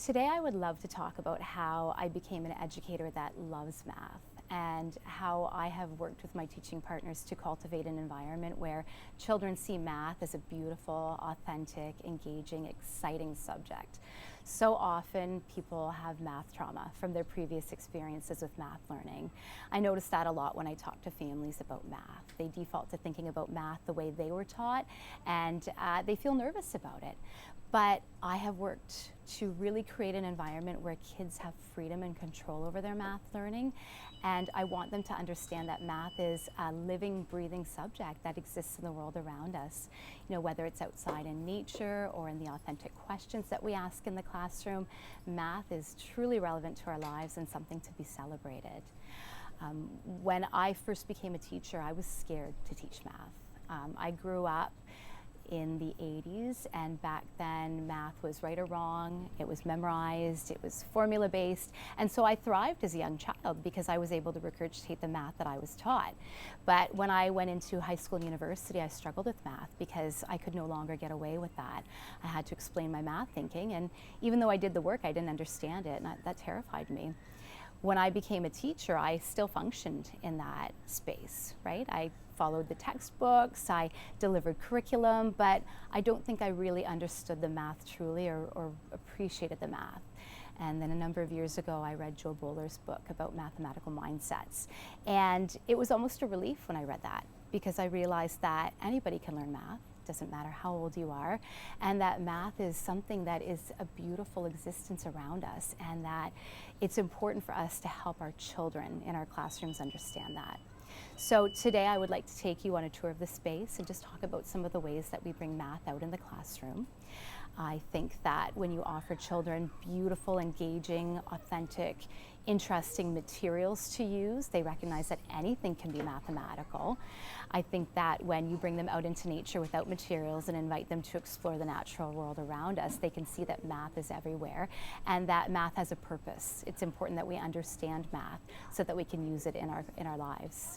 Today I would love to talk about how I became an educator that loves math and how I have worked with my teaching partners to cultivate an environment where children see math as a beautiful, authentic, engaging, exciting subject. So often people have math trauma from their previous experiences with math learning. I notice that a lot when I talk to families about math. They default to thinking about math the way they were taught, and they feel nervous about it. But I have worked to really create an environment where kids have freedom and control over their math learning. And I want them to understand that math is a living, breathing subject that exists in the world around us. You know, whether it's outside in nature or in the authentic questions that we ask in the classroom, math is truly relevant to our lives and something to be celebrated. When I first became a teacher, I was scared to teach math. I grew up in the 80s, and back then math was right or wrong, it was memorized, it was formula based, and so I thrived as a young child because I was able to regurgitate the math that I was taught. But when I went into high school and university, I struggled with math because I could no longer get away with that. I had to explain my math thinking, and even though I did the work, I didn't understand it, and that terrified me. When I became a teacher, I still functioned in that space, right? I followed the textbooks, I delivered curriculum, but I don't think I really understood the math truly or appreciated the math. And then a number of years ago, I read Jo Boaler's book about mathematical mindsets. And it was almost a relief when I read that, because I realized that anybody can learn math. Doesn't matter how old you are, and that math is something that is a beautiful existence around us, and that it's important for us to help our children in our classrooms understand that. So today I would like to take you on a tour of the space and just talk about some of the ways that we bring math out in the classroom. I think that when you offer children beautiful, engaging, authentic, interesting materials to use, they recognize that anything can be mathematical. I think that when you bring them out into nature without materials and invite them to explore the natural world around us, they can see that math is everywhere and that math has a purpose. It's important that we understand math so that we can use it in our lives.